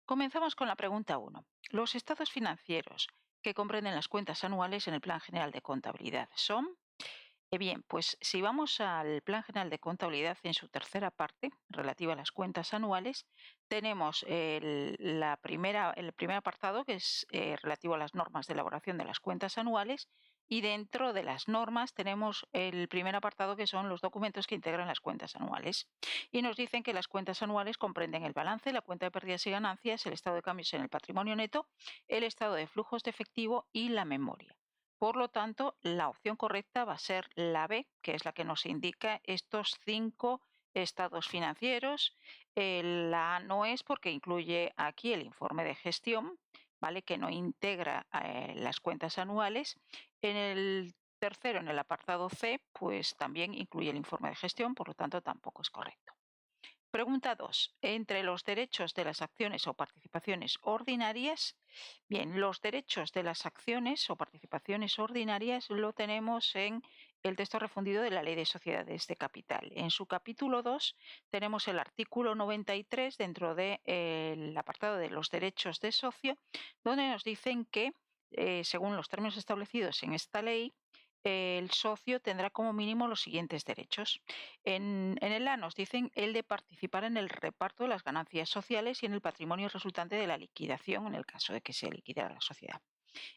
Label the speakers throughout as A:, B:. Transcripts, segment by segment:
A: Comenzamos con la pregunta 1. Los estados financieros que comprenden las cuentas anuales en el Plan General de Contabilidad son... Bien, pues si vamos al Plan General de Contabilidad en su tercera parte, relativa a las cuentas anuales, tenemos el primer apartado, que es relativo a las normas de elaboración de las cuentas anuales, y dentro de las normas tenemos el primer apartado, que son los documentos que integran las cuentas anuales. Y nos dicen que las cuentas anuales comprenden el balance, la cuenta de pérdidas y ganancias, el estado de cambios en el patrimonio neto, el estado de flujos de efectivo y la memoria. Por lo tanto, la opción correcta va a ser la B, que es la que nos indica estos 5 estados financieros. La A no es porque incluye aquí el informe de gestión, ¿vale?, que no integra las cuentas anuales. En el tercero, en el apartado C, pues también incluye el informe de gestión, por lo tanto tampoco es correcto. Pregunta 2. Entre los derechos de las acciones o participaciones ordinarias, bien, los derechos de las acciones o participaciones ordinarias lo tenemos en el texto refundido de la Ley de Sociedades de Capital. En su capítulo 2 tenemos el artículo 93 dentro del apartado de los derechos de socio, donde nos dicen que, según los términos establecidos en esta ley, el socio tendrá como mínimo los siguientes derechos. En el A nos dicen el de participar en el reparto de las ganancias sociales y en el patrimonio resultante de la liquidación en el caso de que se liquidara la sociedad.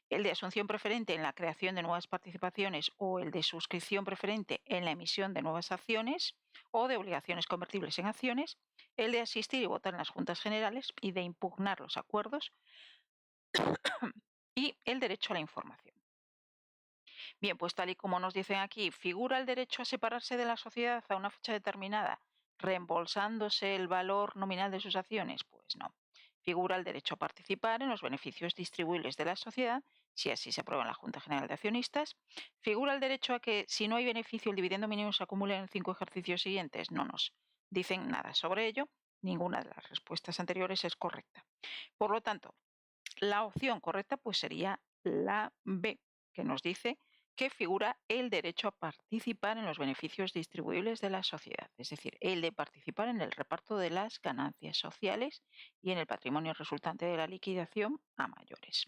A: El de asunción preferente en la creación de nuevas participaciones o el de suscripción preferente en la emisión de nuevas acciones o de obligaciones convertibles en acciones. El de asistir y votar en las juntas generales y de impugnar los acuerdos. Y el derecho a la información. Bien, pues tal y como nos dicen aquí, ¿figura el derecho a separarse de la sociedad a una fecha determinada, reembolsándose el valor nominal de sus acciones? Pues no. Figura el derecho a participar en los beneficios distribuibles de la sociedad, si así se aprueba en la Junta General de Accionistas. Figura el derecho a que, si no hay beneficio, el dividendo mínimo se acumule en 5 ejercicios siguientes. No nos dicen nada sobre ello. Ninguna de las respuestas anteriores es correcta. Por lo tanto, la opción correcta pues sería la B, que nos dice que figura el derecho a participar en los beneficios distribuibles de la sociedad, es decir, el de participar en el reparto de las ganancias sociales y en el patrimonio resultante de la liquidación a mayores.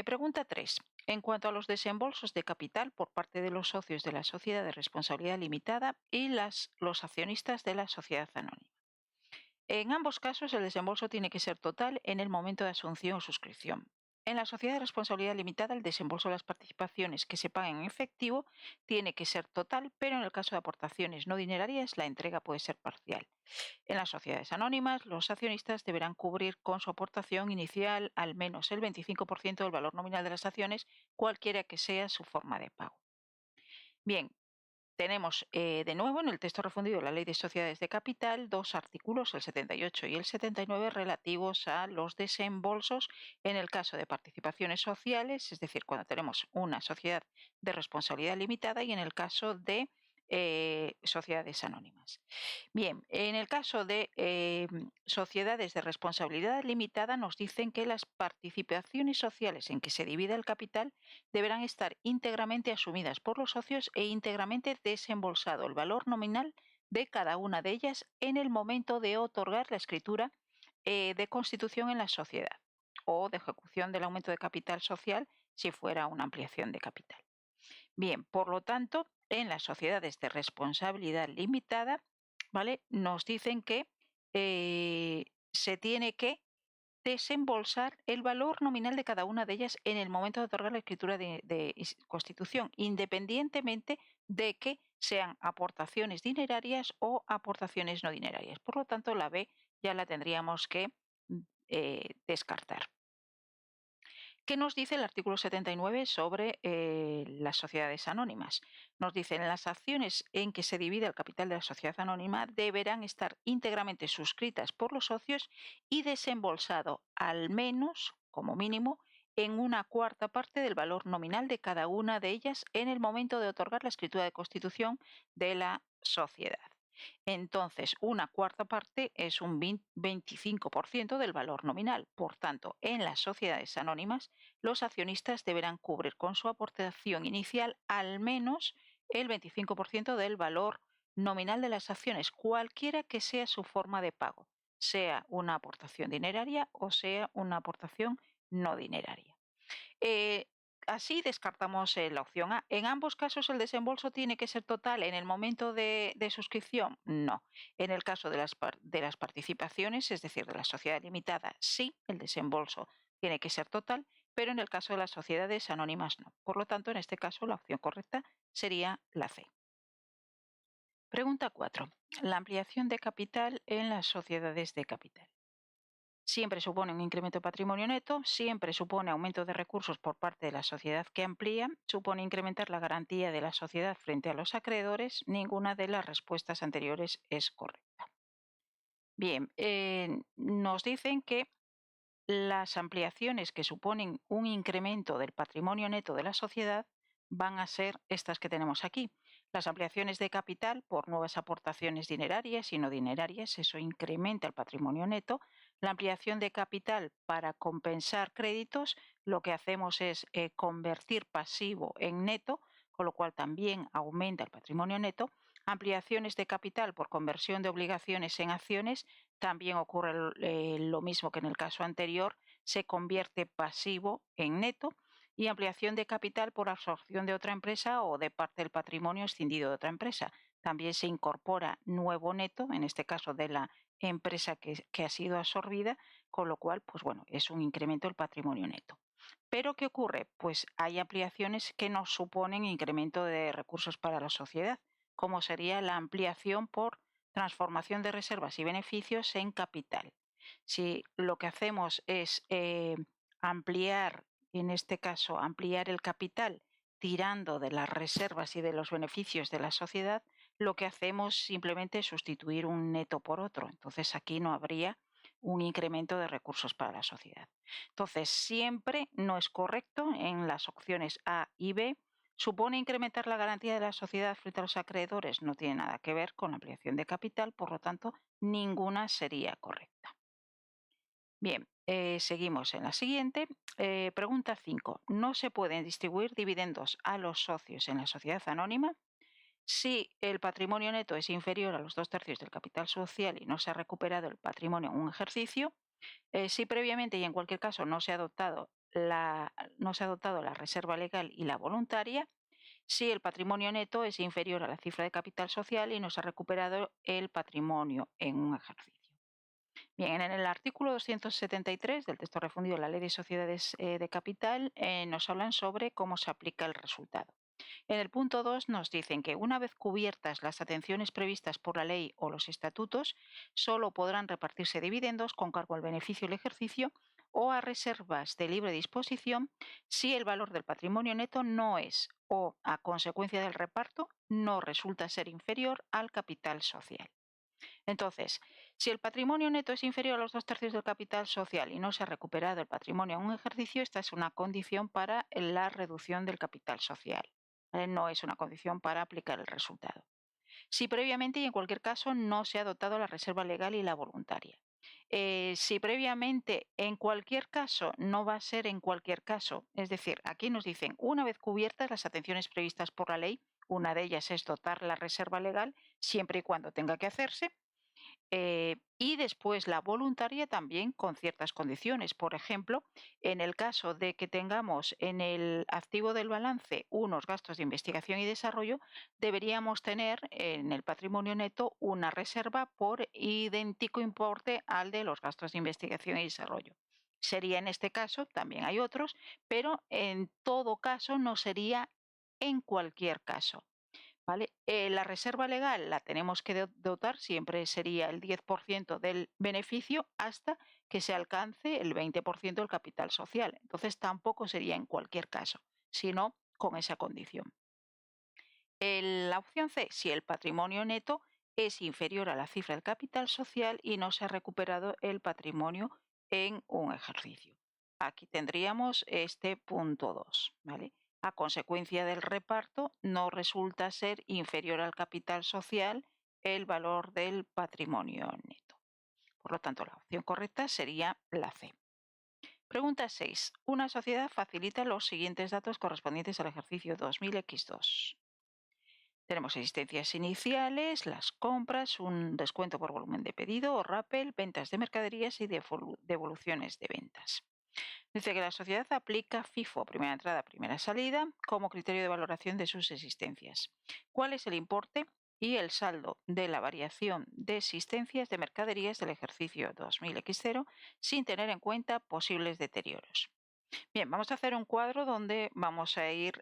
A: Pregunta 3. En cuanto a los desembolsos de capital por parte de los socios de la sociedad de responsabilidad limitada y los accionistas de la sociedad anónima. En ambos casos, el desembolso tiene que ser total en el momento de asunción o suscripción. En la sociedad de responsabilidad limitada, el desembolso de las participaciones que se paguen en efectivo tiene que ser total, pero en el caso de aportaciones no dinerarias, la entrega puede ser parcial. En las sociedades anónimas, los accionistas deberán cubrir con su aportación inicial al menos el 25% del valor nominal de las acciones, cualquiera que sea su forma de pago. Bien, tenemos de nuevo en el texto refundido de la Ley de Sociedades de Capital 2 artículos, el 78 y el 79, relativos a los desembolsos en el caso de participaciones sociales, es decir, cuando tenemos una sociedad de responsabilidad limitada, y en el caso de sociedades anónimas. Bien, en el caso de sociedades de responsabilidad limitada nos dicen que las participaciones sociales en que se divida el capital deberán estar íntegramente asumidas por los socios e íntegramente desembolsado el valor nominal de cada una de ellas en el momento de otorgar la escritura de constitución en la sociedad o de ejecución del aumento de capital social si fuera una ampliación de capital. Bien, por lo tanto, en las sociedades de responsabilidad limitada, ¿vale?, nos dicen que se tiene que desembolsar el valor nominal de cada una de ellas en el momento de otorgar la escritura de constitución, independientemente de que sean aportaciones dinerarias o aportaciones no dinerarias. Por lo tanto, la B ya la tendríamos que descartar. ¿Qué nos dice el artículo 79 sobre las sociedades anónimas? Nos dicen que las acciones en que se divide el capital de la sociedad anónima deberán estar íntegramente suscritas por los socios y desembolsado al menos, como mínimo, en una cuarta parte del valor nominal de cada una de ellas en el momento de otorgar la escritura de constitución de la sociedad. Entonces, una cuarta parte es un 25% del valor nominal. Por tanto, en las sociedades anónimas, los accionistas deberán cubrir con su aportación inicial al menos el 25% del valor nominal de las acciones, cualquiera que sea su forma de pago, sea una aportación dineraria o sea una aportación no dineraria. Así descartamos la opción A. ¿En ambos casos el desembolso tiene que ser total en el momento de suscripción? No. En el caso de las participaciones, es decir, de la sociedad limitada, sí, el desembolso tiene que ser total, pero en el caso de las sociedades anónimas no. Por lo tanto, en este caso la opción correcta sería la C. Pregunta 4. La ampliación de capital en las sociedades de capital. Siempre supone un incremento de patrimonio neto, siempre supone aumento de recursos por parte de la sociedad que amplía, supone incrementar la garantía de la sociedad frente a los acreedores. Ninguna de las respuestas anteriores es correcta. Bien, nos dicen que las ampliaciones que suponen un incremento del patrimonio neto de la sociedad van a ser estas que tenemos aquí. Las ampliaciones de capital por nuevas aportaciones dinerarias y no dinerarias, eso incrementa el patrimonio neto. La ampliación de capital para compensar créditos, lo que hacemos es convertir pasivo en neto, con lo cual también aumenta el patrimonio neto. Ampliaciones de capital por conversión de obligaciones en acciones, también ocurre lo mismo que en el caso anterior, se convierte pasivo en neto. Y ampliación de capital por absorción de otra empresa o de parte del patrimonio escindido de otra empresa. También se incorpora nuevo neto, en este caso de la empresa que ha sido absorbida, con lo cual, pues bueno, es un incremento del patrimonio neto. Pero ¿qué ocurre? Pues hay ampliaciones que no suponen incremento de recursos para la sociedad, como sería la ampliación por transformación de reservas y beneficios en capital. Si lo que hacemos es ampliar, en este caso, ampliar el capital tirando de las reservas y de los beneficios de la sociedad, lo que hacemos simplemente es sustituir un neto por otro. Entonces aquí no habría un incremento de recursos para la sociedad. Entonces siempre no es correcto en las opciones A y B. ¿Supone incrementar la garantía de la sociedad frente a los acreedores? No tiene nada que ver con la ampliación de capital, por lo tanto, ninguna sería correcta. Bien, seguimos en la siguiente. Pregunta 5. ¿No se pueden distribuir dividendos a los socios en la sociedad anónima si el patrimonio neto es inferior a los 2/3 del capital social y no se ha recuperado el patrimonio en un ejercicio? Si previamente y en cualquier caso no se ha adoptado la reserva legal y la voluntaria, si el patrimonio neto es inferior a la cifra de capital social y no se ha recuperado el patrimonio en un ejercicio. Bien, en el artículo 273 del texto refundido de la Ley de Sociedades de Capital nos hablan sobre cómo se aplica el resultado. En el punto 2 nos dicen que una vez cubiertas las atenciones previstas por la ley o los estatutos, solo podrán repartirse dividendos con cargo al beneficio del ejercicio o a reservas de libre disposición si el valor del patrimonio neto no es o, a consecuencia del reparto, no resulta ser inferior al capital social. Entonces, si el patrimonio neto es inferior a los 2/3 del capital social y no se ha recuperado el patrimonio en un ejercicio, esta es una condición para la reducción del capital social. ¿Vale? No es una condición para aplicar el resultado. Si previamente y en cualquier caso no se ha dotado la reserva legal y la voluntaria. Si previamente, en cualquier caso, no va a ser en cualquier caso. Es decir, aquí nos dicen, una vez cubiertas las atenciones previstas por la ley, una de ellas es dotar la reserva legal siempre y cuando tenga que hacerse, y después la voluntaria también con ciertas condiciones. Por ejemplo, en el caso de que tengamos en el activo del balance unos gastos de investigación y desarrollo, deberíamos tener en el patrimonio neto una reserva por idéntico importe al de los gastos de investigación y desarrollo. Sería en este caso, también hay otros, pero en todo caso no sería en cualquier caso. ¿Vale? La reserva legal la tenemos que dotar, siempre sería el 10% del beneficio hasta que se alcance el 20% del capital social. Entonces tampoco sería en cualquier caso, sino con esa condición. La opción C, si el patrimonio neto es inferior a la cifra del capital social y no se ha recuperado el patrimonio en un ejercicio. Aquí tendríamos este punto 2, ¿vale? A consecuencia del reparto, no resulta ser inferior al capital social el valor del patrimonio neto. Por lo tanto, la opción correcta sería la C. Pregunta 6. Una sociedad facilita los siguientes datos correspondientes al ejercicio 2000X2. Tenemos existencias iniciales, las compras, un descuento por volumen de pedido o rappel, ventas de mercaderías y devoluciones de ventas. Dice que la sociedad aplica FIFO, primera entrada, primera salida, como criterio de valoración de sus existencias. ¿Cuál es el importe y el saldo de la variación de existencias de mercaderías del ejercicio 2000X0 sin tener en cuenta posibles deterioros? Bien, vamos a hacer un cuadro donde vamos a ir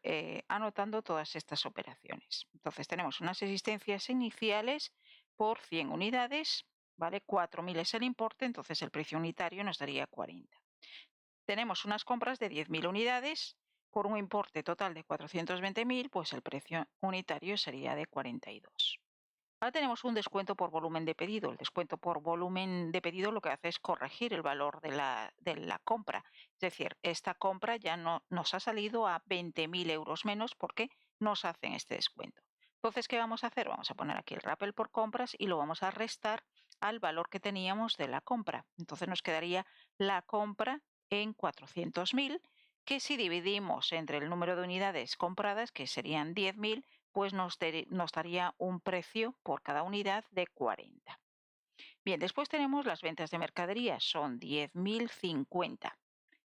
A: anotando todas estas operaciones. Entonces tenemos unas existencias iniciales por 100 unidades, ¿vale? 4.000 es el importe, entonces el precio unitario nos daría 40. Tenemos unas compras de 10.000 unidades por un importe total de 420.000, pues el precio unitario sería de 42. Ahora tenemos un descuento por volumen de pedido. El descuento por volumen de pedido lo que hace es corregir el valor de la compra. Es decir, esta compra ya no nos ha salido a 20.000 euros menos porque nos hacen este descuento. Entonces, ¿qué vamos a hacer? Vamos a poner aquí el rappel por compras y lo vamos a restar al valor que teníamos de la compra. Entonces nos quedaría la compra en 400.000, que si dividimos entre el número de unidades compradas, que serían 10.000, pues nos daría un precio por cada unidad de 40. Bien, después tenemos las ventas de mercaderías, son 10.050.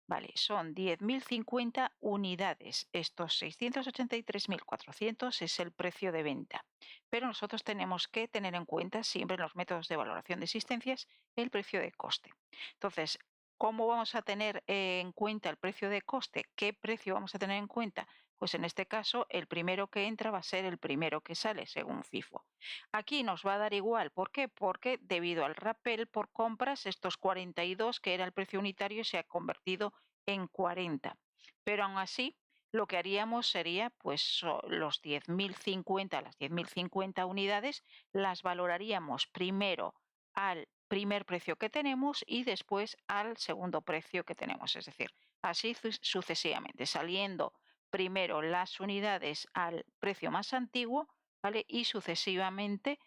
A: Vale, son 10.050 unidades. Estos 683.400 es el precio de venta. Pero nosotros tenemos que tener en cuenta siempre en los métodos de valoración de existencias el precio de coste. Entonces, ¿cómo vamos a tener en cuenta el precio de coste? ¿Qué precio vamos a tener en cuenta? Pues en este caso, el primero que entra va a ser el primero que sale, según FIFO. Aquí nos va a dar igual. ¿Por qué? Porque debido al rappel por compras, estos 42, que era el precio unitario, se ha convertido en 40. Pero aún así, lo que haríamos sería, pues los 10.050, las 10.050 unidades, las valoraríamos primero al primer precio que tenemos y después al segundo precio que tenemos. Es decir, así sucesivamente, saliendo primero las unidades al precio más antiguo, ¿vale? Y sucesivamente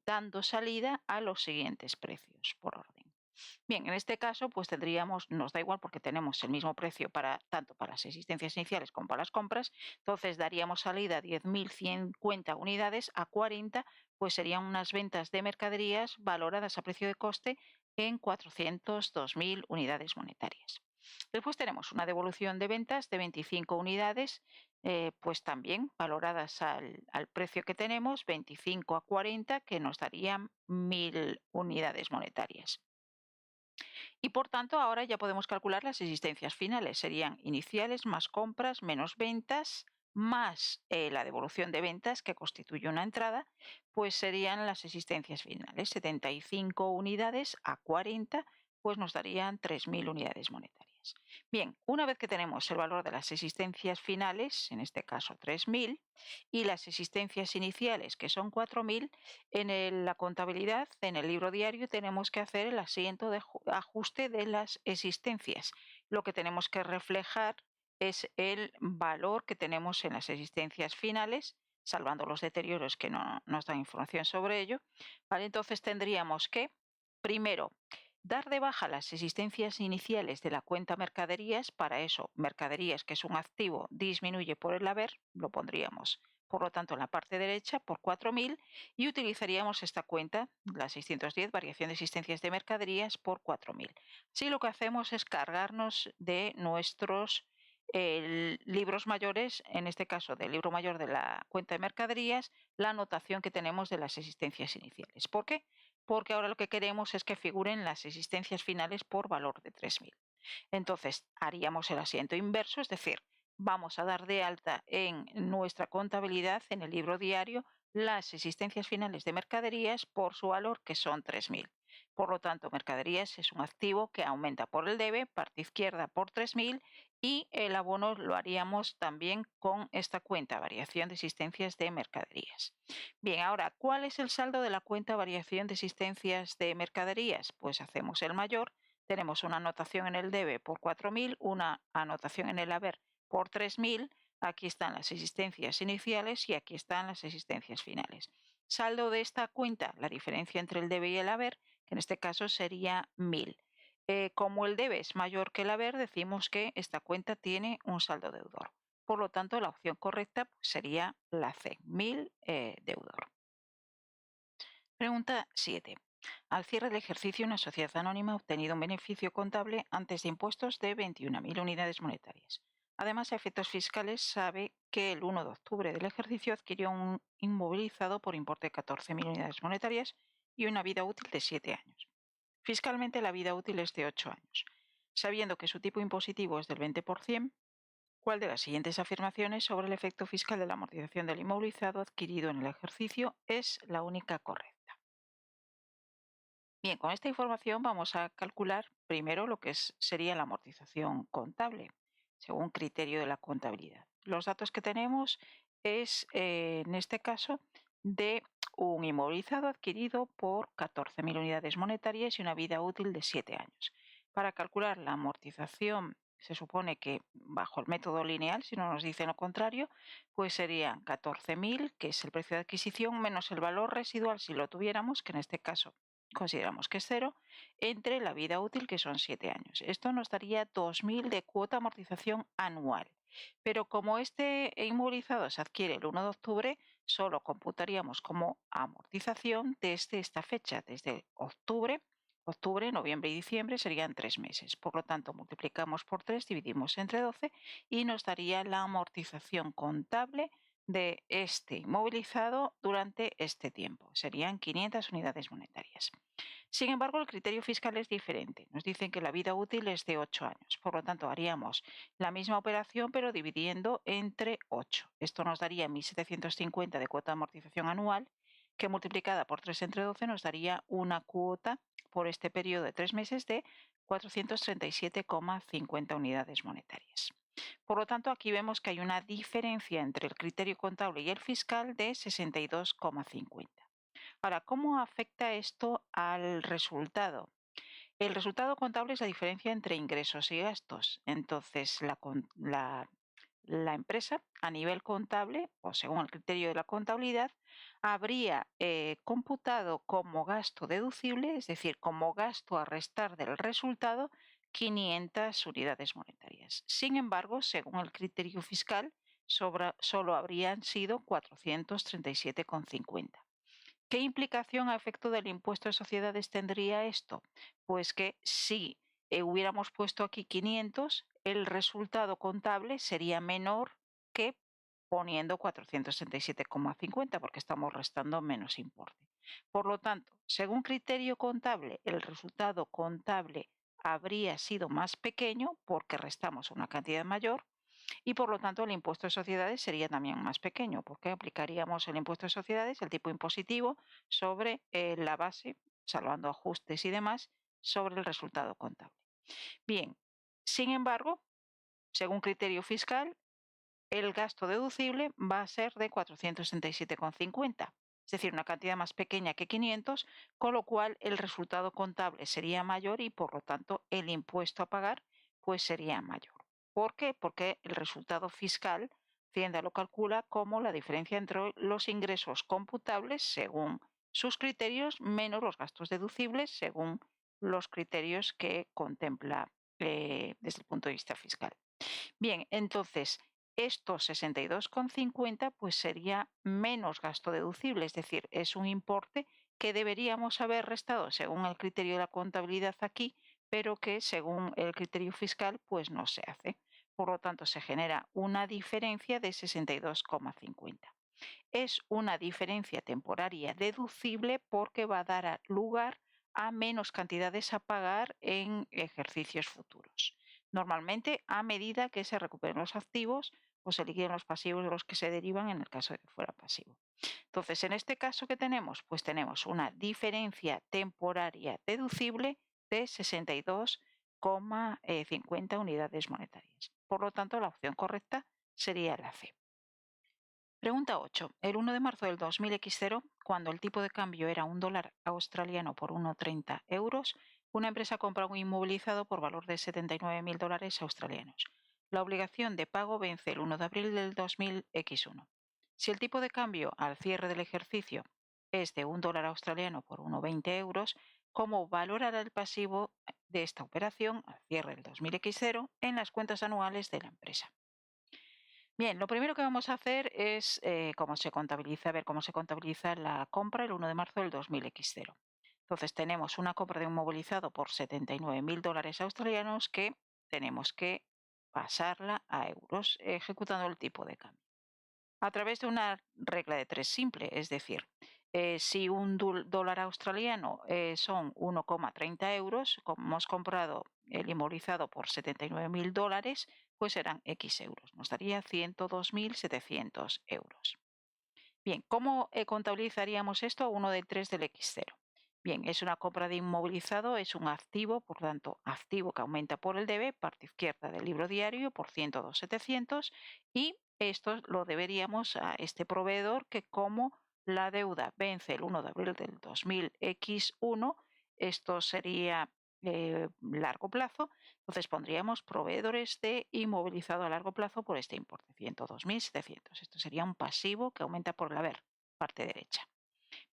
A: dando salida a los siguientes precios por orden. Bien, en este caso, pues tendríamos, nos da igual porque tenemos el mismo precio para tanto para las existencias iniciales como para las compras, entonces daríamos salida a 10.150 unidades a 40, pues serían unas ventas de mercaderías valoradas a precio de coste en 402.000 unidades monetarias. Después tenemos una devolución de ventas de 25 unidades, pues también valoradas al precio que tenemos, 25 a 40, que nos darían 1.000 unidades monetarias. Y por tanto, ahora ya podemos calcular las existencias finales. Serían iniciales más compras menos ventas más la devolución de ventas que constituye una entrada, pues serían las existencias finales. 75 unidades a 40, pues nos darían 3.000 unidades monetarias. Bien, una vez que tenemos el valor de las existencias finales, en este caso 3.000, y las existencias iniciales, que son 4.000, en la contabilidad, en el libro diario, tenemos que hacer el asiento de ajuste de las existencias. Lo que tenemos que reflejar es el valor que tenemos en las existencias finales, salvando los deterioros que no nos dan información sobre ello. ¿Vale? Entonces tendríamos que, primero, dar de baja las existencias iniciales de la cuenta mercaderías. Para eso, mercaderías, que es un activo, disminuye por el haber, lo pondríamos por lo tanto en la parte derecha por 4.000 y utilizaríamos esta cuenta, la 610, variación de existencias de mercaderías por 4.000. Así lo que hacemos es cargarnos de nuestros libros mayores, en este caso del libro mayor de la cuenta de mercaderías, la anotación que tenemos de las existencias iniciales. ¿Por qué? Porque ahora lo que queremos es que figuren las existencias finales por valor de 3.000. Entonces haríamos el asiento inverso, es decir, vamos a dar de alta en nuestra contabilidad, en el libro diario, las existencias finales de mercaderías por su valor, que son 3.000. Por lo tanto, mercaderías es un activo que aumenta por el debe, parte izquierda por 3.000, y el abono lo haríamos también con esta cuenta, variación de existencias de mercaderías. Bien, ahora, ¿cuál es el saldo de la cuenta variación de existencias de mercaderías? Pues hacemos el mayor, tenemos una anotación en el debe por 4.000, una anotación en el haber por 3.000, aquí están las existencias iniciales y aquí están las existencias finales. Saldo de esta cuenta, la diferencia entre el debe y el haber, que en este caso sería 1.000. Como el debe es mayor que el haber, decimos que esta cuenta tiene un saldo deudor. Por lo tanto, la opción correcta pues, sería la C, 1.000 deudor. Pregunta 7. Al cierre del ejercicio, una sociedad anónima ha obtenido un beneficio contable antes de impuestos de 21.000 unidades monetarias. Además, a efectos fiscales, sabe que el 1 de octubre del ejercicio adquirió un inmovilizado por importe de 14.000 unidades monetarias y una vida útil de 7 años. Fiscalmente, la vida útil es de 8 años. Sabiendo que su tipo impositivo es del 20%, ¿cuál de las siguientes afirmaciones sobre el efecto fiscal de la amortización del inmovilizado adquirido en el ejercicio es la única correcta? Bien, con esta información vamos a calcular primero lo que sería la amortización contable, según criterio de la contabilidad. Los datos que tenemos es, en este caso, de un inmovilizado adquirido por 14.000 unidades monetarias y una vida útil de 7 años. Para calcular la amortización, se supone que bajo el método lineal, si no nos dicen lo contrario, pues serían 14.000, que es el precio de adquisición, menos el valor residual si lo tuviéramos, que en este caso consideramos que es cero, entre la vida útil, que son 7 años. Esto nos daría 2.000 de cuota amortización anual. Pero como este inmovilizado se adquiere el 1 de octubre, solo computaríamos como amortización desde esta fecha, desde octubre. Octubre, noviembre y diciembre serían 3 meses. Por lo tanto, multiplicamos por 3, dividimos entre 12 y nos daría la amortización contable de este inmovilizado durante este tiempo. Serían 500 unidades monetarias. Sin embargo, el criterio fiscal es diferente. Nos dicen que la vida útil es de 8 años. Por lo tanto, haríamos la misma operación pero dividiendo entre 8. Esto nos daría 1.750 de cuota de amortización anual, que multiplicada por 3 entre 12 nos daría una cuota por este periodo de 3 meses de 437,50 unidades monetarias. Por lo tanto, aquí vemos que hay una diferencia entre el criterio contable y el fiscal de 62,50. Ahora, ¿cómo afecta esto al resultado? El resultado contable es la diferencia entre ingresos y gastos. Entonces, la empresa, a nivel contable, o según el criterio de la contabilidad, habría computado como gasto deducible, es decir, como gasto a restar del resultado, 500 unidades monetarias. Sin embargo, según el criterio fiscal, solo habrían sido 437,50. ¿Qué implicación a efecto del impuesto de sociedades tendría esto? Pues que si hubiéramos puesto aquí 500, el resultado contable sería menor que poniendo 467,50, porque estamos restando menos importe. Por lo tanto, según criterio contable, el resultado contable habría sido más pequeño porque restamos una cantidad mayor, y por lo tanto el impuesto de sociedades sería también más pequeño, porque aplicaríamos el impuesto de sociedades, el tipo impositivo, sobre la base, salvando ajustes y demás, sobre el resultado contable. Bien, sin embargo, según criterio fiscal, el gasto deducible va a ser de 467,50, es decir, una cantidad más pequeña que 500, con lo cual el resultado contable sería mayor y por lo tanto el impuesto a pagar pues sería mayor. ¿Por qué? Porque el resultado fiscal Hacienda lo calcula como la diferencia entre los ingresos computables según sus criterios menos los gastos deducibles según los criterios que contempla desde el punto de vista fiscal. Bien, entonces estos 62,50 pues sería menos gasto deducible, es decir, es un importe que deberíamos haber restado según el criterio de la contabilidad aquí, pero que según el criterio fiscal pues no se hace. Por lo tanto, se genera una diferencia de 62,50. Es una diferencia temporaria deducible porque va a dar lugar a menos cantidades a pagar en ejercicios futuros. Normalmente, a medida que se recuperen los activos o se liquiden los pasivos de los que se derivan en el caso de que fuera pasivo. Entonces, en este caso que tenemos, pues tenemos una diferencia temporaria deducible de 62,50 unidades monetarias. Por lo tanto, la opción correcta sería la C. Pregunta 8. El 1 de marzo del 2000X0, cuando el tipo de cambio era $1 australiano por 1,30 euros, una empresa compra un inmovilizado por valor de 79.000 dólares australianos. La obligación de pago vence el 1 de abril del 2000X1. Si el tipo de cambio al cierre del ejercicio es de $1 australiano por 1,20 euros, ¿cómo valorará el pasivo de esta operación al cierre del 2000X0 en las cuentas anuales de la empresa? Bien, lo primero que vamos a hacer es cómo se contabiliza, ver cómo se contabiliza la compra el 1 de marzo del 2000X0. Entonces tenemos una compra de un movilizado por 79.000 dólares australianos que tenemos que pasarla a euros ejecutando el tipo de cambio a través de una regla de tres simple, es decir, si un dólar australiano son 1,30 euros, como hemos comprado el inmovilizado por 79.000 dólares, pues serán X euros, nos daría 102.700 euros. Bien, ¿cómo contabilizaríamos esto a 1 de 3 del X0? Bien, es una compra de inmovilizado, es un activo, por tanto, activo que aumenta por el debe, parte izquierda del libro diario por 102.700 y esto lo deberíamos a este proveedor que como la deuda vence el 1 de abril del 2000X1, esto sería largo plazo, entonces pondríamos proveedores de inmovilizado a largo plazo por este importe, 102.700. Esto sería un pasivo que aumenta por el haber, parte derecha.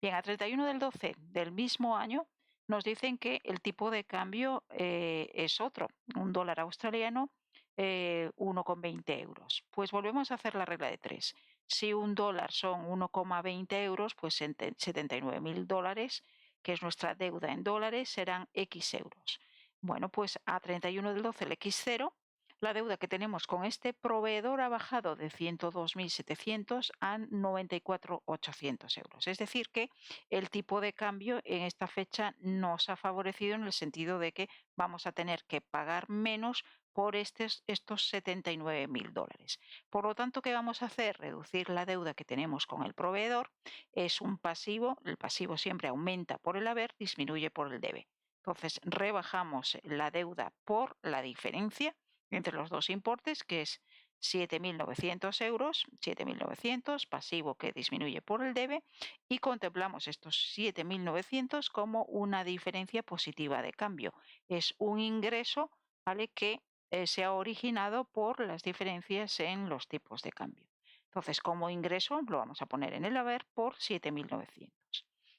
A: Bien, a 31 del 12 del mismo año nos dicen que el tipo de cambio es otro, un dólar australiano 1,20 euros. Pues volvemos a hacer la regla de tres. Si un dólar son 1,20 euros, pues 79.000 dólares, que es nuestra deuda en dólares, serán X euros. Bueno, pues a 31 del 12 el X0, la deuda que tenemos con este proveedor ha bajado de 102.700 a 94.800 euros. Es decir, que el tipo de cambio en esta fecha nos ha favorecido en el sentido de que vamos a tener que pagar menos por estos 79.000 dólares. Por lo tanto, ¿qué vamos a hacer? Reducir la deuda que tenemos con el proveedor. Es un pasivo, el pasivo siempre aumenta por el haber, disminuye por el debe. Entonces, rebajamos la deuda por la diferencia entre los dos importes, que es 7.900 euros, 7.900, pasivo que disminuye por el debe, y contemplamos estos 7.900 como una diferencia positiva de cambio. Es un ingreso, ¿vale?, que se ha originado por las diferencias en los tipos de cambio. Entonces, como ingreso lo vamos a poner en el haber por 7.900.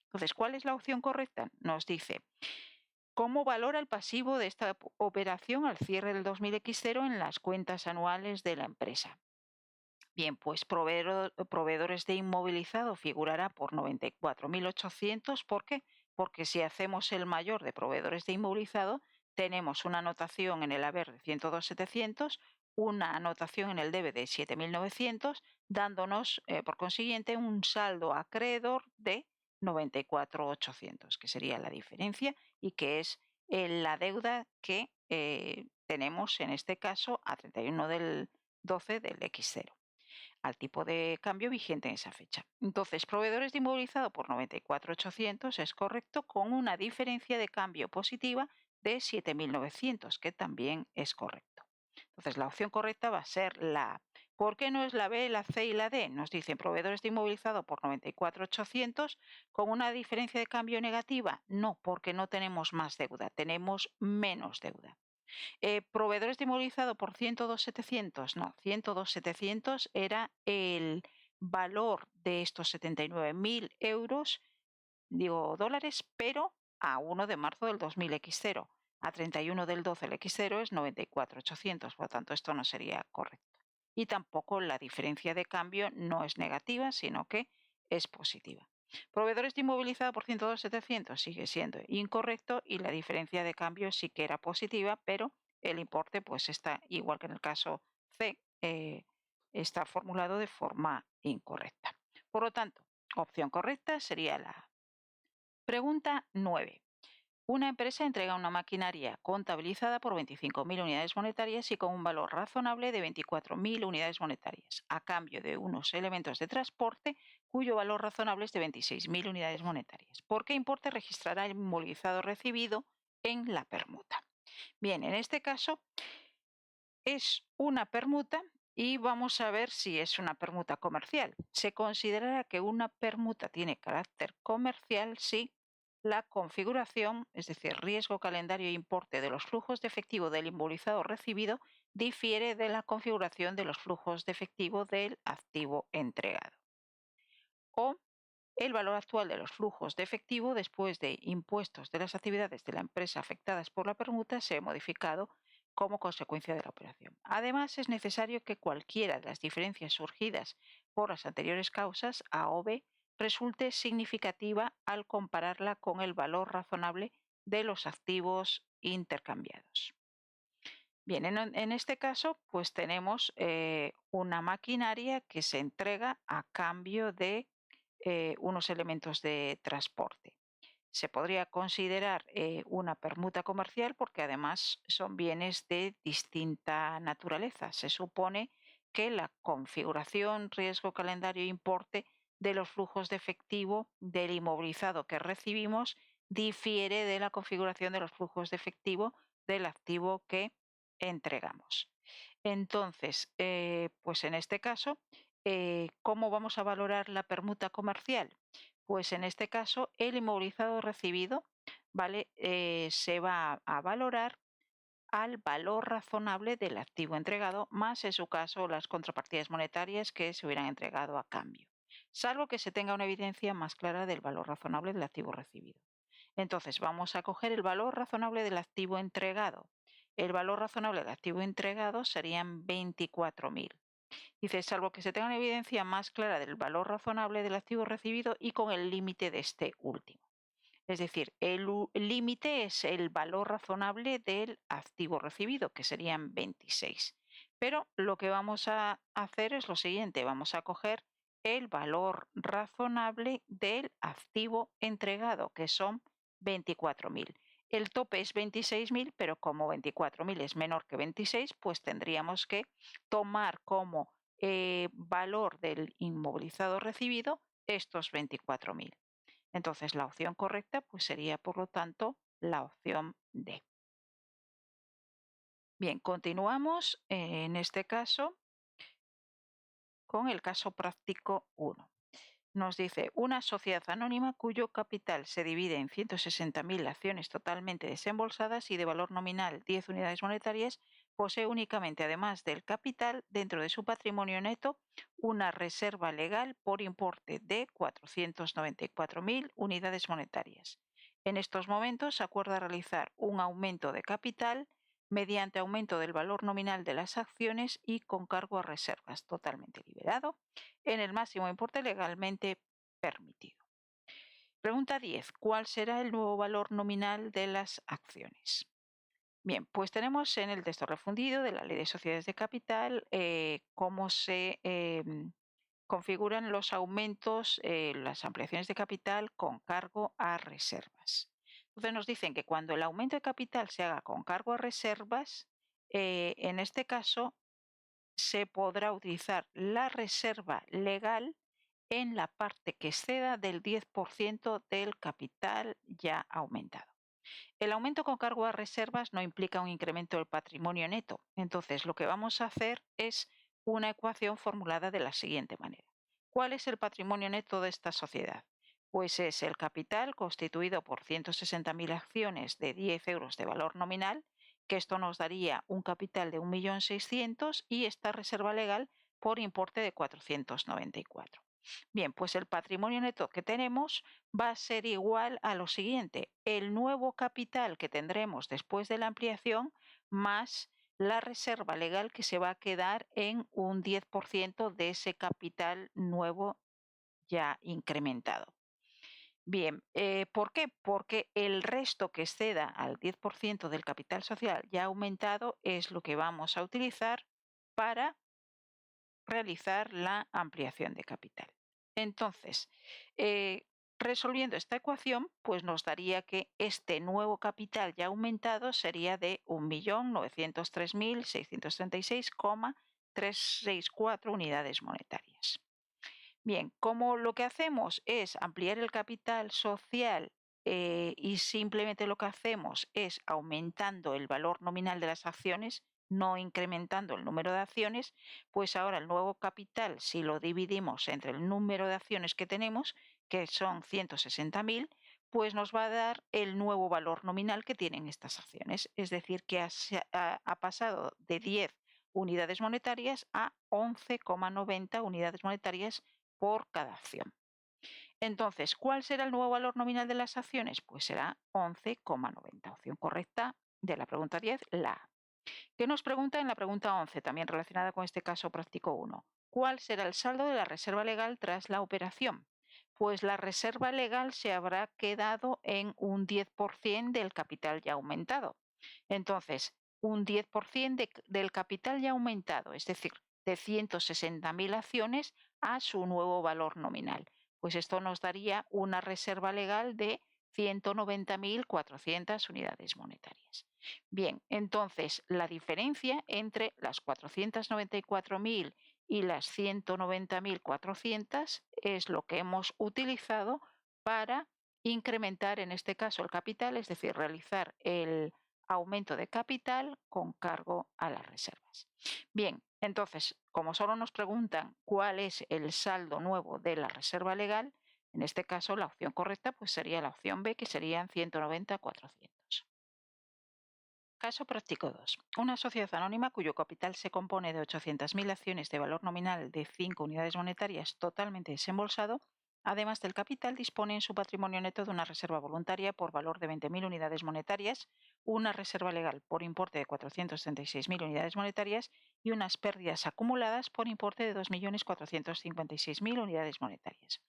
A: Entonces, ¿cuál es la opción correcta? Nos dice, ¿cómo valora el pasivo de esta operación al cierre del 2000X0 en las cuentas anuales de la empresa? Bien, pues proveedores de inmovilizado figurará por 94.800. ¿Por qué? Porque si hacemos el mayor de proveedores de inmovilizado, tenemos una anotación en el haber de 102.700, una anotación en el debe de 7.900, dándonos, por consiguiente, un saldo acreedor de 94.800, que sería la diferencia y que es la deuda que tenemos en este caso a 31 del 12 del X0 al tipo de cambio vigente en esa fecha. Entonces, proveedores de inmovilizado por 94.800 es correcto, con una diferencia de cambio positiva de 7.900, que también es correcto. Entonces, la opción correcta va a ser la A. ¿Por qué no es la B, la C y la D? Nos dicen proveedores de inmovilizado por 94.800 con una diferencia de cambio negativa. No, porque no tenemos más deuda, tenemos menos deuda. Proveedores de inmovilizado por 102.700, no, 102.700 era el valor de estos 79.000 euros, digo dólares, pero a 1 de marzo del 2000X0. A 31 del 12 el X0 es 94.800, por lo tanto esto no sería correcto. Y tampoco la diferencia de cambio no es negativa, sino que es positiva. Proveedores de inmovilizado por 102.700 sigue siendo incorrecto y la diferencia de cambio sí que era positiva, pero el importe pues está igual que en el caso C, está formulado de forma incorrecta. Por lo tanto, opción correcta sería la A. Pregunta 9. Una empresa entrega una maquinaria contabilizada por 25.000 unidades monetarias y con un valor razonable de 24.000 unidades monetarias, a cambio de unos elementos de transporte cuyo valor razonable es de 26.000 unidades monetarias. ¿Por qué importe registrará el inmovilizado recibido en la permuta? Bien, en este caso es una permuta y vamos a ver si es una permuta comercial. Se considerará que una permuta tiene carácter comercial si la configuración, es decir, riesgo, calendario e importe de los flujos de efectivo del inmovilizado recibido, difiere de la configuración de los flujos de efectivo del activo entregado. O el valor actual de los flujos de efectivo después de impuestos de las actividades de la empresa afectadas por la permuta se ha modificado como consecuencia de la operación. Además, es necesario que cualquiera de las diferencias surgidas por las anteriores causas, A o B, resulte significativa al compararla con el valor razonable de los activos intercambiados. Bien, en este caso, pues tenemos una maquinaria que se entrega a cambio de unos elementos de transporte. Se podría considerar una permuta comercial porque además son bienes de distinta naturaleza. Se supone que la configuración, riesgo, calendario e importe de los flujos de efectivo del inmovilizado que recibimos difiere de la configuración de los flujos de efectivo del activo que entregamos. Entonces, pues en este caso, ¿cómo vamos a valorar la permuta comercial? Pues en este caso, el inmovilizado recibido, ¿vale? Se va a valorar al valor razonable del activo entregado, más en su caso las contrapartidas monetarias que se hubieran entregado a cambio, salvo que se tenga una evidencia más clara del valor razonable del activo recibido. Entonces vamos a coger el valor razonable del activo entregado. El valor razonable del activo entregado serían 24.000. Dice, salvo que se tenga una evidencia más clara del valor razonable del activo recibido y con el límite de este último. Es decir, el límite es el valor razonable del activo recibido, que serían 26. Pero lo que vamos a hacer es lo siguiente, vamos a coger el valor razonable del activo entregado, que son 24.000. El tope es 26.000, pero como 24.000 es menor que 26, pues tendríamos que tomar como valor del inmovilizado recibido estos 24.000. Entonces la opción correcta pues sería por lo tanto la opción D. Bien, continuamos en este caso con el caso práctico 1. Nos dice una sociedad anónima cuyo capital se divide en 160.000 acciones totalmente desembolsadas y de valor nominal 10 unidades monetarias, posee únicamente, además del capital, dentro de su patrimonio neto, una reserva legal por importe de 494.000 unidades monetarias. En estos momentos se acuerda realizar un aumento de capital mediante aumento del valor nominal de las acciones y con cargo a reservas totalmente liberado en el máximo importe legalmente permitido. Pregunta 10. ¿Cuál será el nuevo valor nominal de las acciones? Bien, pues tenemos en el texto refundido de la Ley de Sociedades de Capital cómo se configuran los aumentos, las ampliaciones de capital con cargo a reservas. Entonces nos dicen que cuando el aumento de capital se haga con cargo a reservas, en este caso se podrá utilizar la reserva legal en la parte que exceda del 10% del capital ya aumentado. El aumento con cargo a reservas no implica un incremento del patrimonio neto. Entonces, lo que vamos a hacer es una ecuación formulada de la siguiente manera. ¿Cuál es el patrimonio neto de esta sociedad? Pues es el capital constituido por 160.000 acciones de 10 euros de valor nominal, que esto nos daría un capital de 1.600.000 y esta reserva legal por importe de 494. Bien, pues el patrimonio neto que tenemos va a ser igual a lo siguiente, el nuevo capital que tendremos después de la ampliación más la reserva legal que se va a quedar en un 10% de ese capital nuevo ya incrementado. Bien, ¿por qué? Porque el resto que exceda al 10% del capital social ya aumentado es lo que vamos a utilizar para realizar la ampliación de capital. Entonces, resolviendo esta ecuación, pues nos daría que este nuevo capital ya aumentado sería de 1.903.636,364 unidades monetarias. Bien, como lo que hacemos es ampliar el capital social y simplemente lo que hacemos es aumentando el valor nominal de las acciones, no incrementando el número de acciones, pues ahora el nuevo capital, si lo dividimos entre el número de acciones que tenemos, que son 160.000, pues nos va a dar el nuevo valor nominal que tienen estas acciones. Es decir, que ha pasado de 10 unidades monetarias a 11,90 unidades monetarias por cada acción. Entonces, ¿cuál será el nuevo valor nominal de las acciones? Pues será 11,90. Opción correcta de la pregunta 10, la A. ¿Qué nos pregunta en la pregunta 11, también relacionada con este caso práctico 1? ¿Cuál será el saldo de la reserva legal tras la operación? Pues la reserva legal se habrá quedado en un 10% del capital ya aumentado. Entonces, un 10% del capital ya aumentado, es decir, de 160.000 acciones a su nuevo valor nominal. Pues esto nos daría una reserva legal de 190.400 unidades monetarias. Bien, entonces la diferencia entre las 494.000 y las 190.400 es lo que hemos utilizado para incrementar en este caso el capital, es decir, realizar el aumento de capital con cargo a las reservas. Bien, entonces, como solo nos preguntan cuál es el saldo nuevo de la reserva legal, en este caso la opción correcta pues sería la opción B, que serían 190.400. Caso práctico 2. Una sociedad anónima cuyo capital se compone de 800.000 acciones de valor nominal de 5 unidades monetarias totalmente desembolsado, además del capital, dispone en su patrimonio neto de una reserva voluntaria por valor de 20.000 unidades monetarias, una reserva legal por importe de 436.000 unidades monetarias y unas pérdidas acumuladas por importe de 2.456.000 unidades monetarias.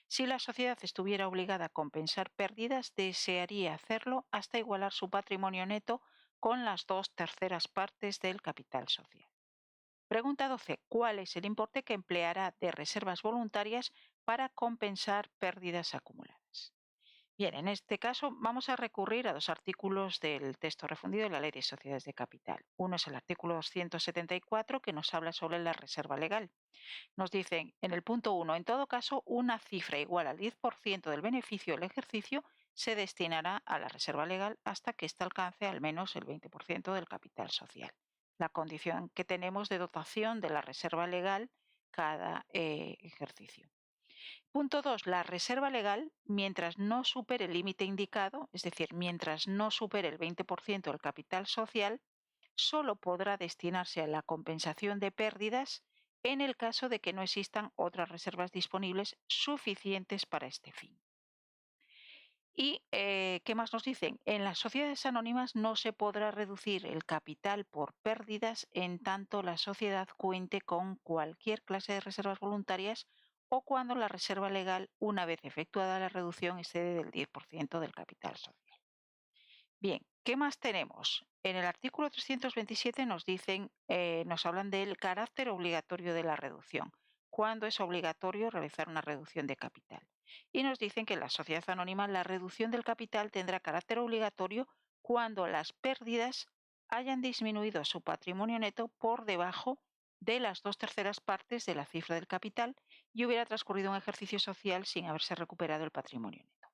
A: Si la sociedad estuviera obligada a compensar pérdidas, desearía hacerlo hasta igualar su patrimonio neto con las 2/3 partes del capital social. Pregunta 12. ¿Cuál es el importe que empleará de reservas voluntarias para compensar pérdidas acumuladas? Bien, en este caso vamos a recurrir a dos artículos del texto refundido de la Ley de Sociedades de Capital. Uno es el artículo 274, que nos habla sobre la reserva legal. Nos dicen en el punto 1, en todo caso, una cifra igual al 10% del beneficio del ejercicio se destinará a la reserva legal hasta que ésta alcance al menos el 20% del capital social. La condición que tenemos de dotación de la reserva legal cada ejercicio. Punto 2. La reserva legal, mientras no supere el límite indicado, es decir, mientras no supere el 20% del capital social, solo podrá destinarse a la compensación de pérdidas en el caso de que no existan otras reservas disponibles suficientes para este fin. ¿Y qué más nos dicen? En las sociedades anónimas no se podrá reducir el capital por pérdidas en tanto la sociedad cuente con cualquier clase de reservas voluntarias o cuando la reserva legal, una vez efectuada la reducción, excede del 10% del capital social. Bien, ¿qué más tenemos? En el artículo 327 nos hablan del carácter obligatorio de la reducción. ¿Cuándo es obligatorio realizar una reducción de capital? Y nos dicen que en la sociedad anónima la reducción del capital tendrá carácter obligatorio cuando las pérdidas hayan disminuido su patrimonio neto por debajo de las 2/3 partes de la cifra del capital y hubiera transcurrido un ejercicio social sin haberse recuperado el patrimonio neto.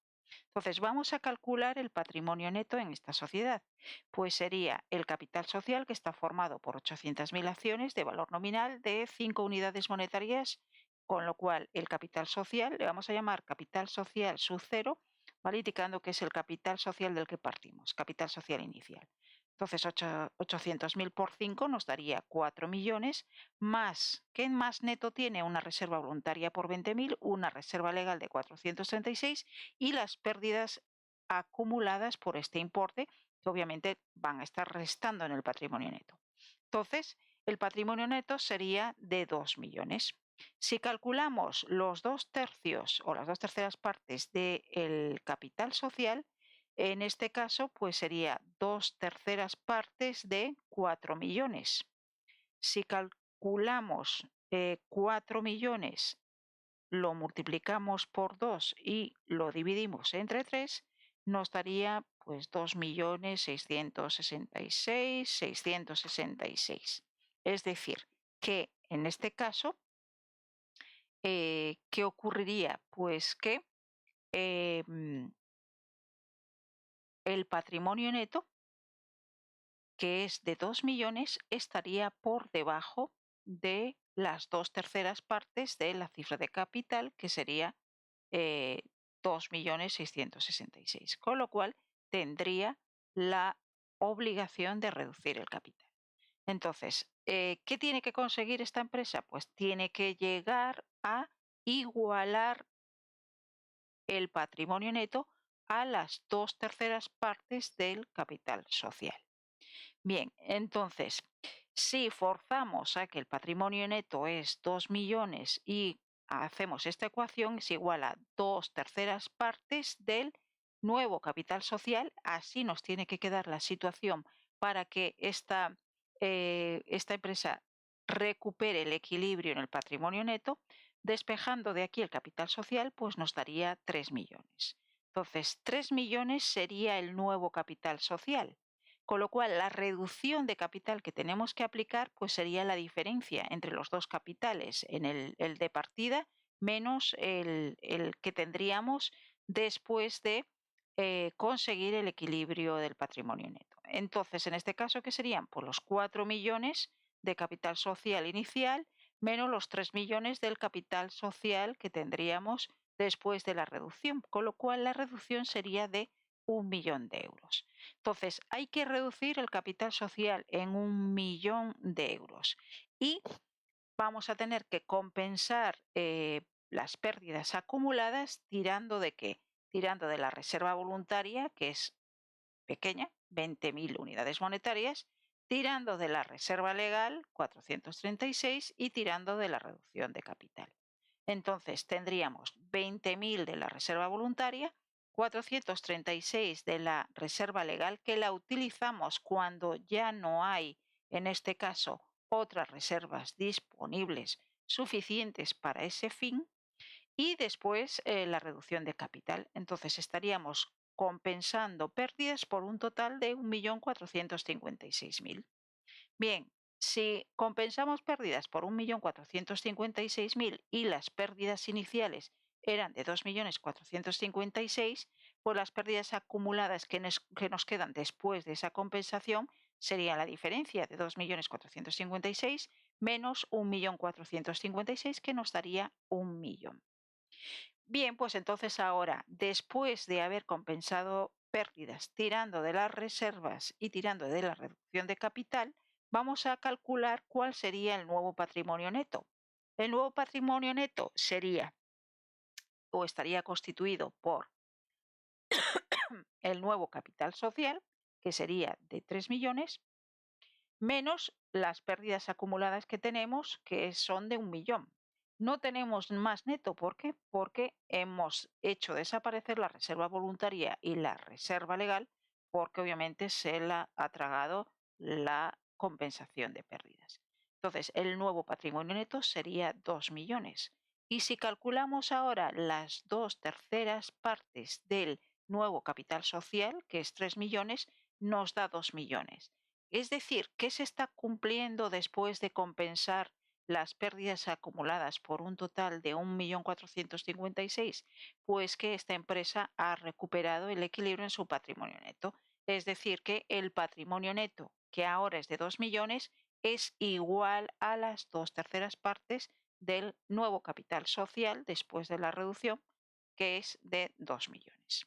A: Entonces, vamos a calcular el patrimonio neto en esta sociedad. Pues sería el capital social, que está formado por 800.000 acciones de valor nominal de 5 unidades monetarias, con lo cual el capital social le vamos a llamar capital social sub cero, ¿vale? Indicando que es el capital social del que partimos, capital social inicial. Entonces, 800.000 por 5 nos daría 4 millones, más, ¿qué más neto tiene? Una reserva voluntaria por 20.000, una reserva legal de 436 y las pérdidas acumuladas por este importe, que obviamente van a estar restando en el patrimonio neto. Entonces, el patrimonio neto sería de 2 millones. Si calculamos los 2/3 o las 2/3 partes del capital social, en este caso, pues sería 2/3 partes de 4 millones. Si calculamos 4 millones, lo multiplicamos por 2 y lo dividimos entre 3, nos daría pues 2.666.666. Es decir, que en este caso, ¿qué ocurriría? Pues que el patrimonio neto, que es de 2 millones, estaría por debajo de las 2/3 partes de la cifra de capital, que sería 2.666.000, con lo cual tendría la obligación de reducir el capital. Entonces, ¿qué tiene que conseguir esta empresa? Pues tiene que llegar a igualar el patrimonio neto a las 2/3 partes del capital social. Bien, entonces, si forzamos a que el patrimonio neto es 2 millones y hacemos esta ecuación, es igual a 2/3 partes del nuevo capital social, así nos tiene que quedar la situación para que esta empresa recupere el equilibrio en el patrimonio neto, despejando de aquí el capital social, pues nos daría 3 millones. Entonces, 3 millones sería el nuevo capital social. Con lo cual, la reducción de capital que tenemos que aplicar pues sería la diferencia entre los dos capitales, en el de partida menos el que tendríamos después de conseguir el equilibrio del patrimonio neto. Entonces, en este caso, ¿qué serían? Pues los 4 millones de capital social inicial menos los 3 millones del capital social que tendríamos después de la reducción, con lo cual la reducción sería de 1 millón de euros. Entonces, hay que reducir el capital social en 1 millón de euros y vamos a tener que compensar las pérdidas acumuladas tirando ¿de qué? Tirando de la reserva voluntaria, que es pequeña, 20.000 unidades monetarias, tirando de la reserva legal, 436, y tirando de la reducción de capital. Entonces tendríamos 20.000 de la reserva voluntaria, 436 de la reserva legal, que la utilizamos cuando ya no hay, en este caso, otras reservas disponibles suficientes para ese fin, y después la reducción de capital. Entonces estaríamos compensando pérdidas por un total de 1.456.000. Bien, si compensamos pérdidas por 1.456.000 y las pérdidas iniciales eran de 2.456.000, pues las pérdidas acumuladas que nos quedan después de esa compensación sería la diferencia de 2.456.000 menos 1.456.000, que nos daría 1 millón. Bien, pues entonces ahora, después de haber compensado pérdidas tirando de las reservas y tirando de la reducción de capital, vamos a calcular cuál sería el nuevo patrimonio neto. El nuevo patrimonio neto sería o estaría constituido por el nuevo capital social, que sería de 3 millones, menos las pérdidas acumuladas que tenemos, que son de 1 millón. No tenemos más neto, ¿por qué? Porque hemos hecho desaparecer la reserva voluntaria y la reserva legal, porque obviamente se la ha tragado la compensación de pérdidas. Entonces, el nuevo patrimonio neto sería 2 millones. Y si calculamos ahora las 2/3 partes del nuevo capital social, que es 3 millones, nos da 2 millones. Es decir, ¿qué se está cumpliendo después de compensar las pérdidas acumuladas por un total de 1.456.000? Pues que esta empresa ha recuperado el equilibrio en su patrimonio neto. Es decir, que el patrimonio neto, que ahora es de 2 millones, es igual a las 2/3 partes del nuevo capital social después de la reducción, que es de 2 millones.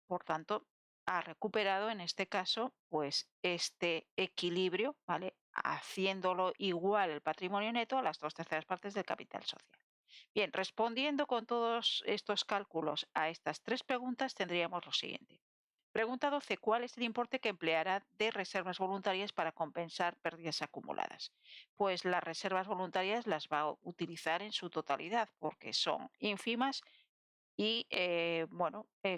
A: Por tanto, ha recuperado en este caso pues este equilibrio, ¿vale? Haciéndolo igual el patrimonio neto a las 2/3 partes del capital social. Bien, respondiendo con todos estos cálculos a estas tres preguntas, tendríamos lo siguiente. Pregunta 12. ¿Cuál es el importe que empleará de reservas voluntarias para compensar pérdidas acumuladas? Pues las reservas voluntarias las va a utilizar en su totalidad porque son ínfimas y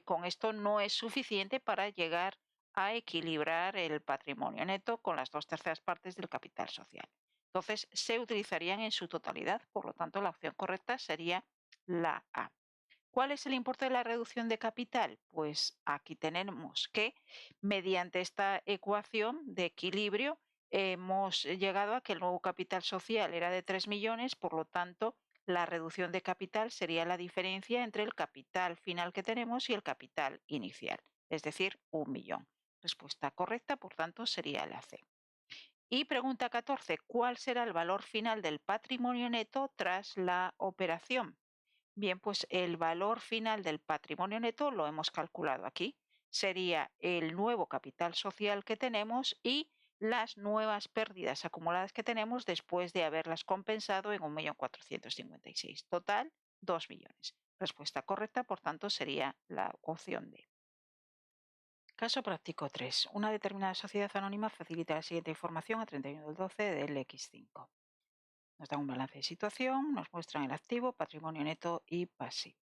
A: con esto no es suficiente para llegar a equilibrar el patrimonio neto con las 2/3 partes del capital social. Entonces, se utilizarían en su totalidad, por lo tanto, la opción correcta sería la A. ¿Cuál es el importe de la reducción de capital? Pues aquí tenemos que, mediante esta ecuación de equilibrio, hemos llegado a que el nuevo capital social era de 3 millones, por lo tanto, la reducción de capital sería la diferencia entre el capital final que tenemos y el capital inicial, es decir, 1 millón. Respuesta correcta, por tanto, sería la C. Y pregunta 14. ¿Cuál será el valor final del patrimonio neto tras la operación? Bien, pues el valor final del patrimonio neto lo hemos calculado aquí. Sería el nuevo capital social que tenemos y las nuevas pérdidas acumuladas que tenemos después de haberlas compensado en 1.456.000. Total, 2 millones. Respuesta correcta, por tanto, sería la opción D. Caso práctico 3. Una determinada sociedad anónima facilita la siguiente información a 31 del 12 del X5. Nos dan un balance de situación, nos muestran el activo, patrimonio neto y pasivo.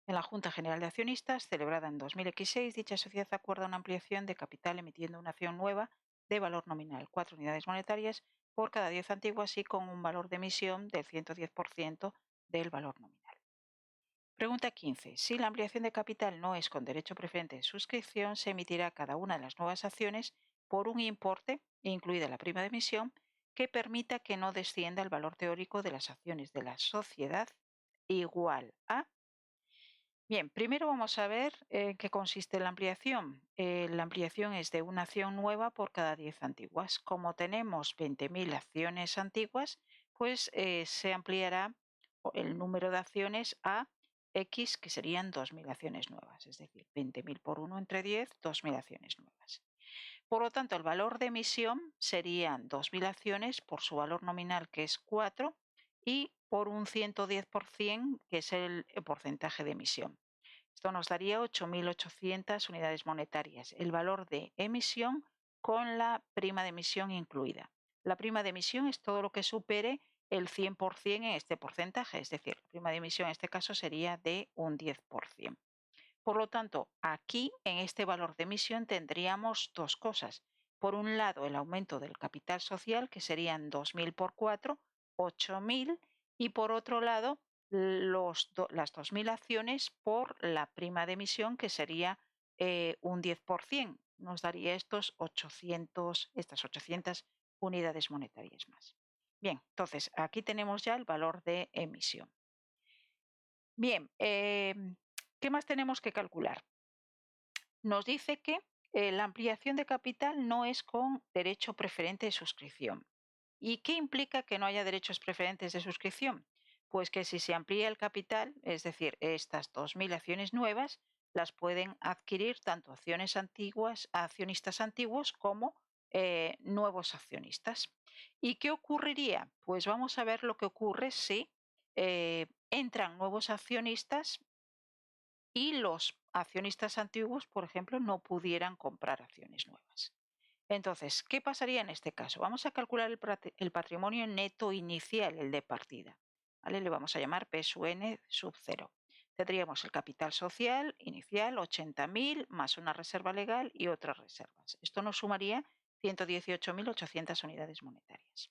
A: En la Junta General de Accionistas, celebrada en 2006, dicha sociedad acuerda una ampliación de capital emitiendo una acción nueva de valor nominal, 4 unidades monetarias por cada 10 antiguas y con un valor de emisión del 110% del valor nominal. Pregunta 15. Si la ampliación de capital no es con derecho preferente de suscripción, se emitirá cada una de las nuevas acciones por un importe, incluida la prima de emisión, que permita que no descienda el valor teórico de las acciones de la sociedad igual a... Bien, primero vamos a ver en qué consiste la ampliación. La ampliación es de una acción nueva por cada 10 antiguas. Como tenemos 20.000 acciones antiguas, pues se ampliará el número de acciones a X, que serían 2.000 acciones nuevas, es decir, 20.000 por 1 entre 10, 2.000 acciones nuevas. Por lo tanto, el valor de emisión serían 2.000 acciones por su valor nominal, que es 4, y por un 110%, que es el porcentaje de emisión. Esto nos daría 8.800 unidades monetarias, el valor de emisión con la prima de emisión incluida. La prima de emisión es todo lo que supere el 100% en este porcentaje, es decir, la prima de emisión en este caso sería de un 10%. Por lo tanto, aquí en este valor de emisión tendríamos dos cosas. Por un lado, el aumento del capital social, que serían 2.000 por 4, 8.000, y por otro lado, las 2.000 acciones por la prima de emisión, que sería un 10%. Nos daría estas 800 unidades monetarias más. Bien, entonces aquí tenemos ya el valor de emisión. Bien, ¿qué más tenemos que calcular? Nos dice que la ampliación de capital no es con derecho preferente de suscripción. ¿Y qué implica que no haya derechos preferentes de suscripción? Pues que si se amplía el capital, es decir, estas 2.000 acciones nuevas, las pueden adquirir tanto accionistas antiguos como nuevos accionistas. ¿Y qué ocurriría? Pues vamos a ver lo que ocurre si entran nuevos accionistas y los accionistas antiguos, por ejemplo, no pudieran comprar acciones nuevas. Entonces, ¿qué pasaría en este caso? Vamos a calcular el patrimonio neto inicial, el de partida. ¿Vale? Le vamos a llamar P sub n sub 0. Tendríamos el capital social inicial, 80.000, más una reserva legal y otras reservas. Esto nos sumaría 118.800 unidades monetarias.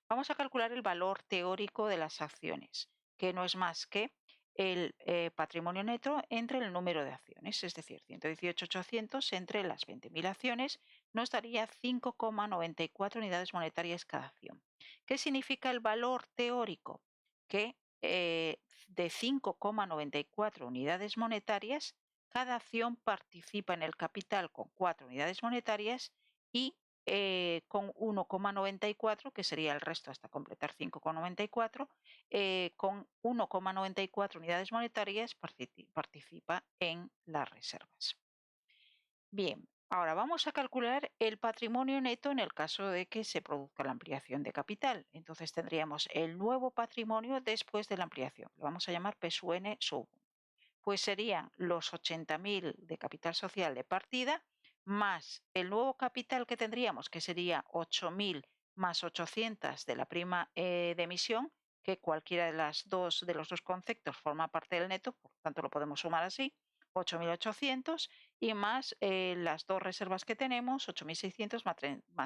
A: Vamos a calcular el valor teórico de las acciones, que no es más que el patrimonio neto entre el número de acciones, es decir, 118.800 entre las 20.000 acciones nos daría 5,94 unidades monetarias cada acción. ¿Qué significa el valor teórico? Que de 5,94 unidades monetarias, cada acción participa en el capital con 4 unidades monetarias y con 1,94, que sería el resto hasta completar 5,94, con 1,94 unidades monetarias participa en las reservas. Bien, ahora vamos a calcular el patrimonio neto en el caso de que se produzca la ampliación de capital. Entonces tendríamos el nuevo patrimonio después de la ampliación. Lo vamos a llamar P sub n sub 1. Pues serían los 80.000 de capital social de partida más el nuevo capital que tendríamos, que sería 8.000 más 800 de la prima de emisión, que cualquiera de los dos conceptos forma parte del neto, por lo tanto lo podemos sumar así, 8.800, y más las dos reservas que tenemos, 8.600 más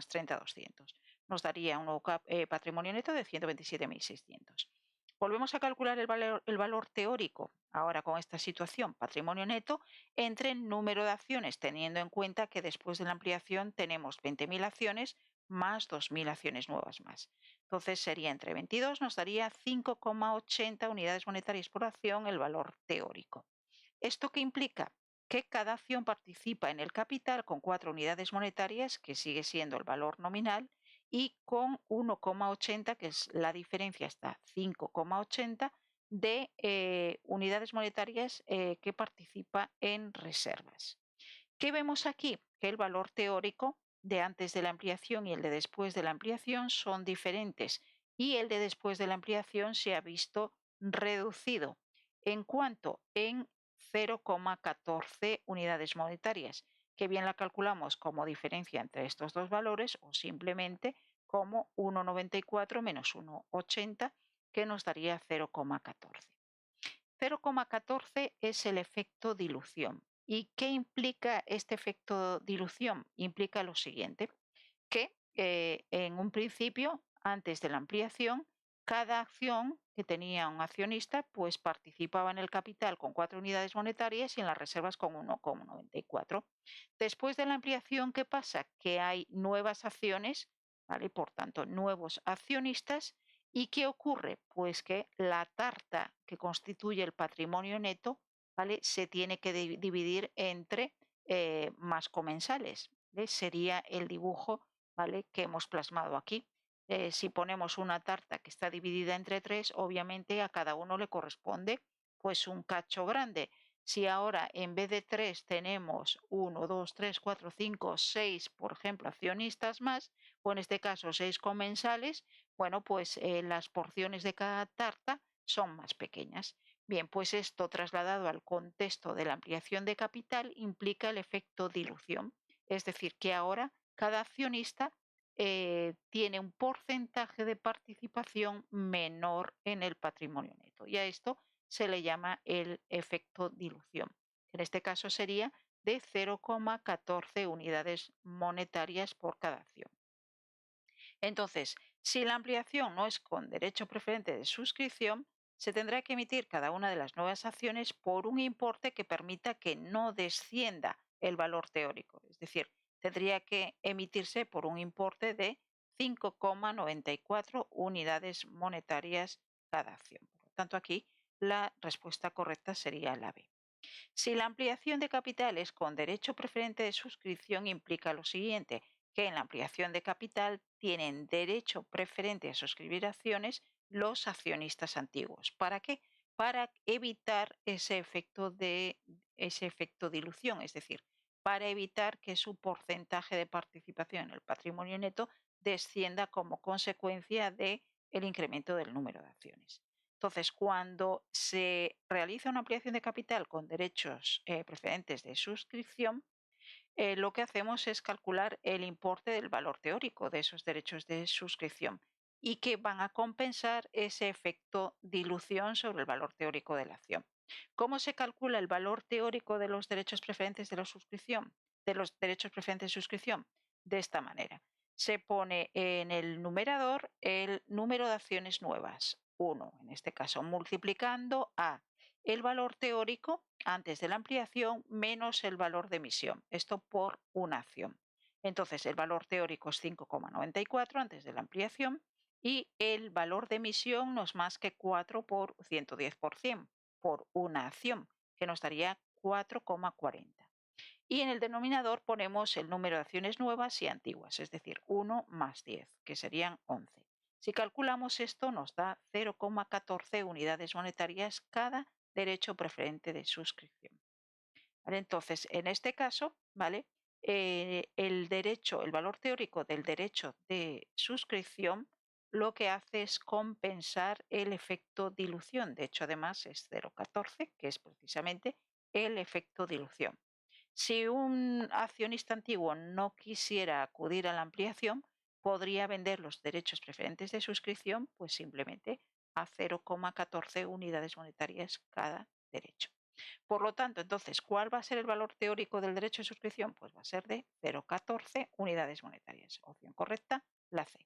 A: 30.200. Nos daría un nuevo patrimonio neto de 127.600. Volvemos a calcular el valor teórico, ahora con esta situación, patrimonio neto, entre el número de acciones, teniendo en cuenta que después de la ampliación tenemos 20.000 acciones más 2.000 acciones nuevas más. Entonces sería entre 22, nos daría 5,80 unidades monetarias por acción el valor teórico. ¿Esto qué implica? Que cada acción participa en el capital con 4 unidades monetarias, que sigue siendo el valor nominal, y con 1,80, que es la diferencia hasta 5,80 de unidades monetarias que participa en reservas. ¿Qué vemos aquí? Que el valor teórico de antes de la ampliación y el de después de la ampliación son diferentes y el de después de la ampliación se ha visto reducido. ¿En cuánto? En 0,14 unidades monetarias. que bien la calculamos como diferencia entre estos dos valores o simplemente como 1,94 menos 1,80, que nos daría 0,14. 0,14 es el efecto dilución. ¿Y qué implica este efecto dilución? Implica lo siguiente, que en un principio, antes de la ampliación, cada acción que tenía un accionista pues participaba en el capital con 4 unidades monetarias y en las reservas con 1,94. Después de la ampliación, ¿qué pasa? Que hay nuevas acciones, ¿vale? Por tanto, nuevos accionistas. ¿Y qué ocurre? Pues que la tarta que constituye el patrimonio neto, ¿vale? Se tiene que dividir entre más comensales. ¿Vale? Sería el dibujo, ¿vale?, que hemos plasmado aquí. Si ponemos una tarta que está dividida entre 3, obviamente a cada uno le corresponde pues un cacho grande. Si ahora en vez de 3 tenemos 1, 2, 3, 4, 5, 6, por ejemplo, accionistas más, o en este caso 6 comensales, bueno, pues las porciones de cada tarta son más pequeñas. Bien, pues esto trasladado al contexto de la ampliación de capital implica el efecto dilución. Es decir, que ahora cada accionista tiene un porcentaje de participación menor en el patrimonio neto. Y a esto se le llama el efecto dilución. En este caso sería de 0,14 unidades monetarias por cada acción. Entonces, si la ampliación no es con derecho preferente de suscripción, se tendrá que emitir cada una de las nuevas acciones por un importe que permita que no descienda el valor teórico. Es decir, tendría que emitirse por un importe de 5,94 unidades monetarias cada acción. Por lo tanto, aquí la respuesta correcta sería la B. Si la ampliación de capital es con derecho preferente de suscripción, implica lo siguiente, que en la ampliación de capital tienen derecho preferente a suscribir acciones los accionistas antiguos. ¿Para qué? Para evitar ese efecto dilución, es decir, para evitar que su porcentaje de participación en el patrimonio neto descienda como consecuencia del incremento del número de acciones. Entonces, cuando se realiza una ampliación de capital con derechos preferentes de suscripción, lo que hacemos es calcular el importe del valor teórico de esos derechos de suscripción y que van a compensar ese efecto dilución sobre el valor teórico de la acción. ¿Cómo se calcula el valor teórico de los derechos preferentes de la suscripción? De los derechos preferentes de suscripción. De esta manera. Se pone en el numerador el número de acciones nuevas, 1, en este caso, multiplicando a el valor teórico antes de la ampliación menos el valor de emisión, esto por una acción. Entonces el valor teórico es 5,94 antes de la ampliación y el valor de emisión no es más que 4 por 110% por una acción, que nos daría 4,40. Y en el denominador ponemos el número de acciones nuevas y antiguas, es decir, 1 más 10, que serían 11. Si calculamos esto nos da 0,14 unidades monetarias cada derecho preferente de suscripción. ¿Vale? Entonces, en este caso, ¿vale? El valor teórico del derecho de suscripción lo que hace es compensar el efecto dilución. De hecho, además es 0,14, que es precisamente el efecto dilución. Si un accionista antiguo no quisiera acudir a la ampliación, podría vender los derechos preferentes de suscripción pues simplemente a 0,14 unidades monetarias cada derecho. Por lo tanto, entonces, ¿cuál va a ser el valor teórico del derecho de suscripción? Pues va a ser de 0,14 unidades monetarias. Opción correcta, la C.